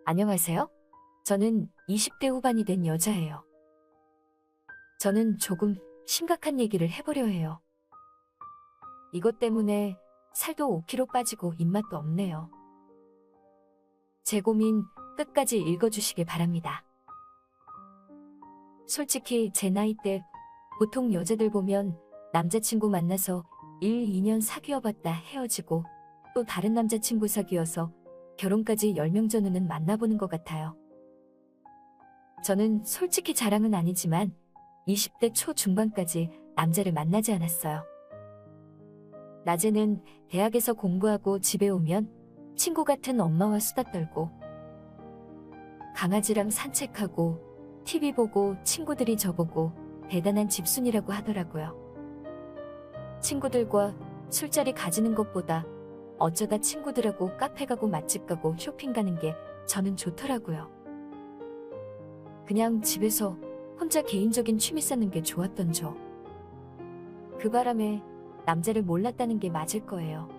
안녕하세요. 저는 20대 후반이 된 여자예요. 저는 조금 심각한 얘기를 해보려 해요. 이것 때문에 살도 5kg 빠지고 입맛도 없네요. 제 고민 끝까지 읽어주시길 바랍니다. 솔직히 제 나이 때 보통 여자들 보면 남자친구 만나서 1, 2년 사귀어봤다 헤어지고 또 다른 남자친구 사귀어서 결혼까지 10명 전후는 만나보는 것 같아요. 저는 솔직히 자랑은 아니지만 20대 초중반까지 남자를 만나지 않았어요. 낮에는 대학에서 공부하고 집에 오면 친구 같은 엄마와 수다 떨고 강아지랑 산책하고 TV 보고 친구들이 저보고 대단한 집순이라고 하더라고요. 친구들과 술자리 가지는 것보다 어쩌다 친구들하고 카페 가고 맛집 가고 쇼핑 가는 게 저는 좋더라고요. 그냥 집에서 혼자 개인적인 취미 쌓는 게 좋았던 저. 그 바람에 남자를 몰랐다는 게 맞을 거예요.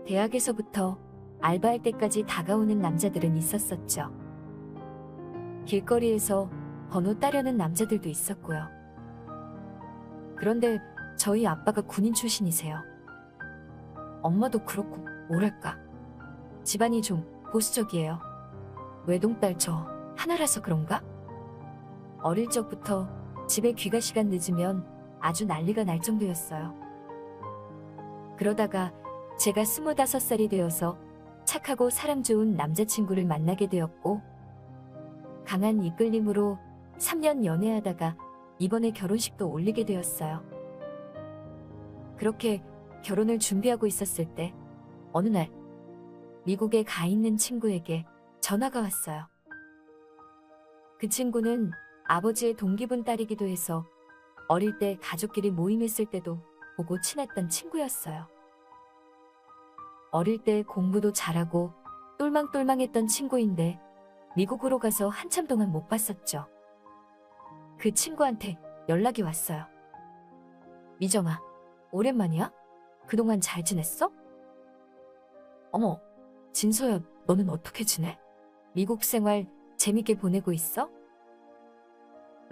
대학에서부터 알바할 때까지 다가오는 남자들은 있었었죠. 길거리에서 번호 따려는 남자들도 있었고요. 그런데 저희 아빠가 군인 출신이세요. 엄마도 그렇고 뭐랄까 집안이 좀 보수적이에요. 외동딸 저 하나라서 그런가? 어릴 적부터 집에 귀가 시간 늦으면 아주 난리가 날 정도였어요. 그러다가 제가 25살이 되어서 착하고 사람 좋은 남자친구를 만나게 되었고 강한 이끌림으로 3년 연애하다가 이번에 결혼식도 올리게 되었어요. 그렇게 결혼을 준비하고 있었을 때 어느 날 미국에 가 있는 친구에게 전화가 왔어요. 그 친구는 아버지의 동기분 딸이기도 해서 어릴 때 가족끼리 모임했을 때도 보고 친했던 친구였어요. 어릴 때 공부도 잘하고 똘망똘망했던 친구인데 미국으로 가서 한참 동안 못 봤었죠. 그 친구한테 연락이 왔어요. 미정아, 오랜만이야? 그동안 잘 지냈어? 어머, 진서야, 너는 어떻게 지내? 미국 생활 재밌게 보내고 있어?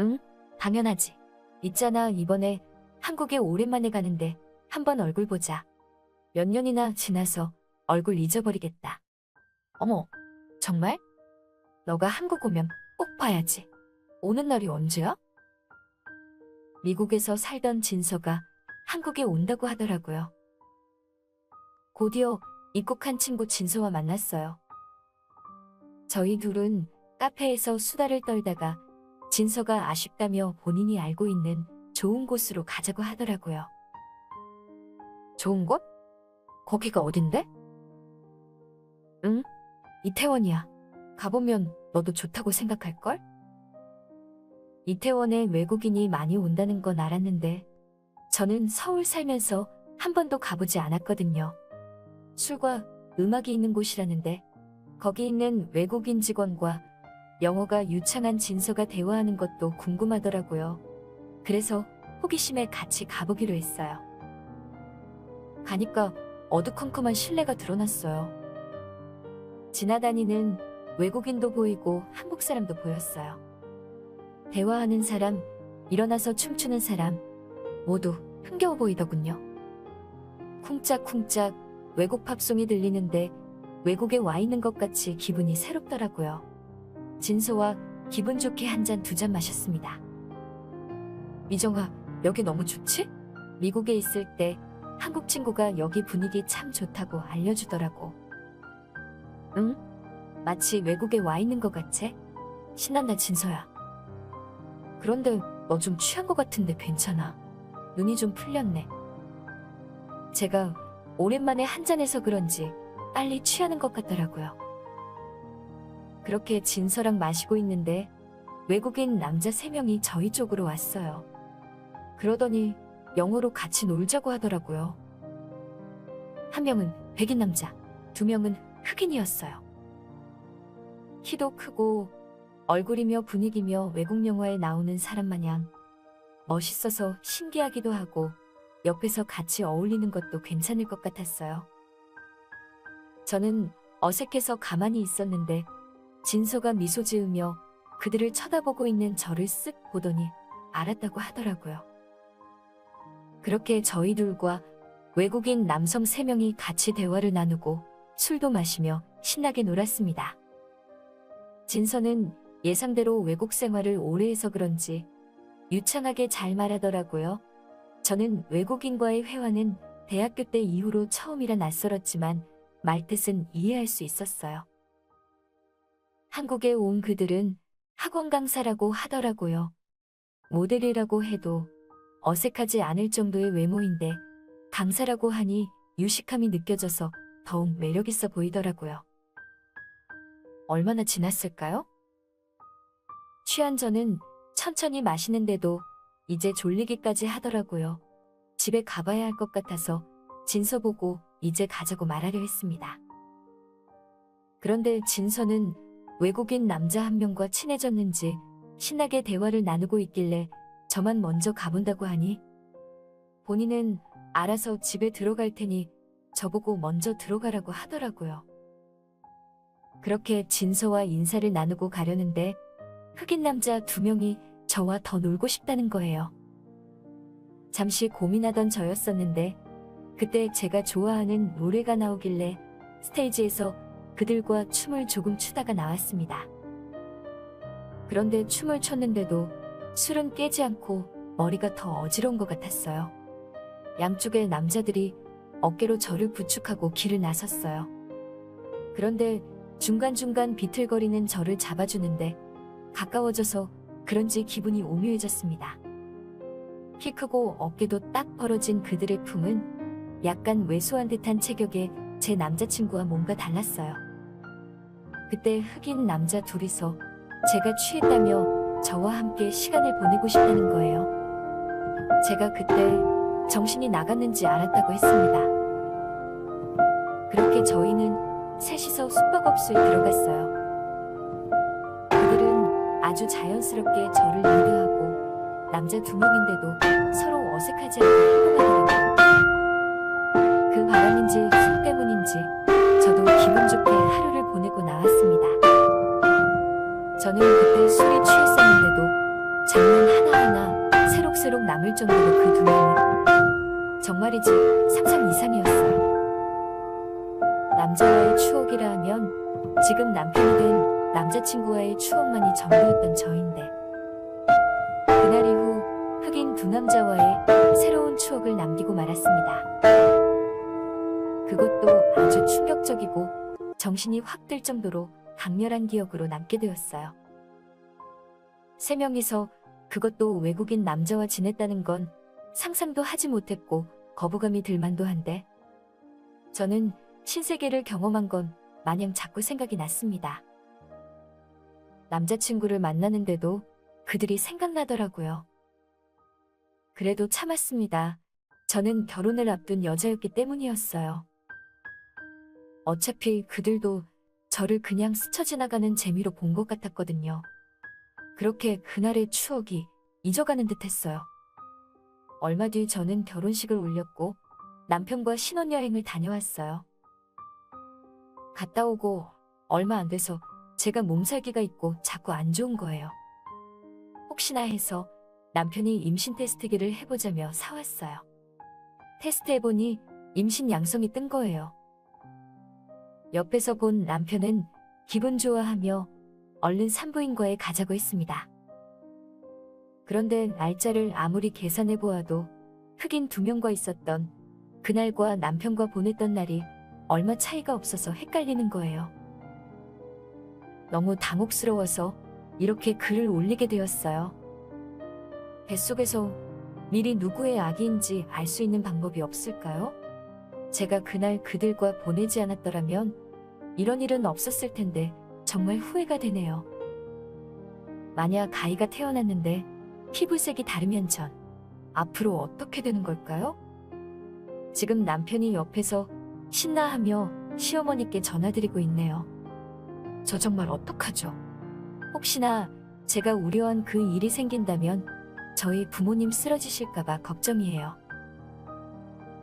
응, 당연하지. 있잖아, 이번에 한국에 오랜만에 가는데 한번 얼굴 보자. 몇 년이나 지나서 얼굴 잊어버리겠다. 어머, 정말? 너가 한국 오면 꼭 봐야지. 오는 날이 언제야? 미국에서 살던 진서가 한국에 온다고 하더라고요. 곧이어 입국한 친구 진서와 만났어요. 저희 둘은 카페에서 수다를 떨다가 진서가 아쉽다며 본인이 알고 있는 좋은 곳으로 가자고 하더라고요. 좋은 곳? 거기가 어딘데? 응, 이태원이야. 가보면 너도 좋다고 생각할걸? 이태원에 외국인이 많이 온다는 건 알았는데 저는 서울 살면서 한 번도 가보지 않았거든요. 술과 음악이 있는 곳이라는데 거기 있는 외국인 직원과 영어가 유창한 진서가 대화하는 것도 궁금하더라고요. 그래서 호기심에 같이 가보기로 했어요. 가니까 어두컴컴한 실내가 드러났어요. 지나다니는 외국인도 보이고 한국 사람도 보였어요. 대화하는 사람, 일어나서 춤추는 사람 모두 흥겨워 보이더군요. 쿵짝쿵짝 외국 팝송이 들리는데 외국에 와 있는 것 같이 기분이 새롭더라고요. 진서와 기분 좋게 한 잔 두 잔 마셨습니다. 미정아, 여기 너무 좋지? 미국에 있을 때 한국 친구가 여기 분위기 참 좋다고 알려주더라고. 응? 마치 외국에 와 있는 것 같지? 신난다 진서야. 그런데 너 좀 취한 것 같은데 괜찮아? 눈이 좀 풀렸네. 제가 오랜만에 한잔해서 그런지 빨리 취하는 것 같더라고요. 그렇게 진서랑 마시고 있는데 외국인 남자 3명이 저희 쪽으로 왔어요. 그러더니 영어로 같이 놀자고 하더라고요. 한 명은 백인 남자, 2명은 흑인이었어요. 키도 크고 얼굴이며 분위기며 외국 영화에 나오는 사람 마냥 멋있어서 신기하기도 하고 옆에서 같이 어울리는 것도 괜찮을 것 같았어요. 저는 어색해서 가만히 있었는데 진서가 미소 지으며 그들을 쳐다보고 있는 저를 쓱 보더니 알았다고 하더라고요. 그렇게 저희 둘과 외국인 남성 3명이 같이 대화를 나누고 술도 마시며 신나게 놀았습니다. 진서는 예상대로 외국 생활을 오래 해서 그런지 유창하게 잘 말하더라고요. 저는 외국인과의 회화는 대학교 때 이후로 처음이라 낯설었지만 말뜻은 이해할 수 있었어요. 한국에 온 그들은 학원 강사라고 하더라고요. 모델이라고 해도 어색하지 않을 정도의 외모인데 강사라고 하니 유식함이 느껴져서 더욱 매력있어 보이더라고요. 얼마나 지났을까요? 취한 저는 천천히 마시는데도 이제 졸리기까지 하더라고요. 집에 가봐야 할 것 같아서 진서 보고 이제 가자고 말하려 했습니다. 그런데 진서는 외국인 남자 한 명과 친해졌는지 신나게 대화를 나누고 있길래 저만 먼저 가본다고 하니 본인은 알아서 집에 들어갈 테니 저보고 먼저 들어가라고 하더라고요. 그렇게 진서와 인사를 나누고 가려는데 흑인 남자 2명이 저와 더 놀고 싶다는 거예요. 잠시 고민하던 저였었는데 그때 제가 좋아하는 노래가 나오길래 스테이지에서 그들과 춤을 조금 추다가 나왔습니다. 그런데 춤을 췄는데도 술은 깨지 않고 머리가 더 어지러운 것 같았어요. 양쪽의 남자들이 어깨로 저를 부축하고 길을 나섰어요. 그런데 중간중간 비틀거리는 저를 잡아주는데 가까워져서 그런지 기분이 오묘해졌습니다. 키 크고 어깨도 딱 벌어진 그들의 품은 약간 왜소한 듯한 체격에 제 남자친구와 뭔가 달랐어요. 그때 흑인 남자 둘이서 제가 취했다며 저와 함께 시간을 보내고 싶다는 거예요. 제가 그때 정신이 나갔는지 알았다고 했습니다. 그렇게 저희는 셋이서 숙박업소에 들어갔어요. 그들은 아주 자연스럽게 저를 리드하고 남자 2명인데도 서로 어색하지 않게 행동하더라고요. 그 바람인지 술 때문인지 저도 기분 좋게 하루를 보내고 나왔습니다. 저는 그때 술이 취했었는데도 장면 하나하나 새록새록 남을 정도로 그 2명은 정말이지 상상 이상이었어요. 남자와의 추억이라 하면 지금 남편이 된 남자친구와의 추억만이 전부였던 저인데 그날 이후 흑인 2남자와의 새로운 추억을 남기고 말았습니다. 그것도 아주 충격적이고 정신이 확 들 정도로 강렬한 기억으로 남게 되었어요. 3명이서 그것도 외국인 남자와 지냈다는 건 상상도 하지 못했고 거부감이 들만도 한데 저는 신세계를 경험한 건 마냥 자꾸 생각이 났습니다. 남자친구를 만나는데도 그들이 생각나더라고요. 그래도 참았습니다. 저는 결혼을 앞둔 여자였기 때문이었어요. 어차피 그들도 저를 그냥 스쳐 지나가는 재미로 본 것 같았거든요. 그렇게 그날의 추억이 잊어가는 듯 했어요. 얼마 뒤 저는 결혼식을 올렸고 남편과 신혼여행을 다녀왔어요. 갔다 오고 얼마 안 돼서 제가 몸살기가 있고 자꾸 안 좋은 거예요. 혹시나 해서 남편이 임신 테스트기를 해보자며 사왔어요. 테스트해보니 임신 양성이 뜬 거예요. 옆에서 본 남편은 기분 좋아하며 얼른 산부인과에 가자고 했습니다. 그런데 날짜를 아무리 계산해보아도 흑인 2명과 있었던 그날과 남편과 보냈던 날이 얼마 차이가 없어서 헷갈리는 거예요. 너무 당혹스러워서 이렇게 글을 올리게 되었어요. 뱃속에서 미리 누구의 아기인지 알 수 있는 방법이 없을까요? 제가 그날 그들과 보내지 않았더라면 이런 일은 없었을 텐데 정말 후회가 되네요. 만약 아이가 태어났는데 피부색이 다르면 전 앞으로 어떻게 되는 걸까요? 지금 남편이 옆에서 신나하며 시어머니께 전화드리고 있네요. 저 정말 어떡하죠? 혹시나 제가 우려한 그 일이 생긴다면 저희 부모님 쓰러지실까봐 걱정이에요.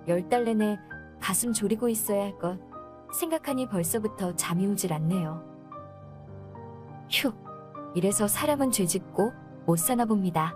10달 내내 가슴 졸이고 있어야 할 것 생각하니 벌써부터 잠이 오질 않네요. 휴, 이래서 사람은 죄짓고 못 사나 봅니다.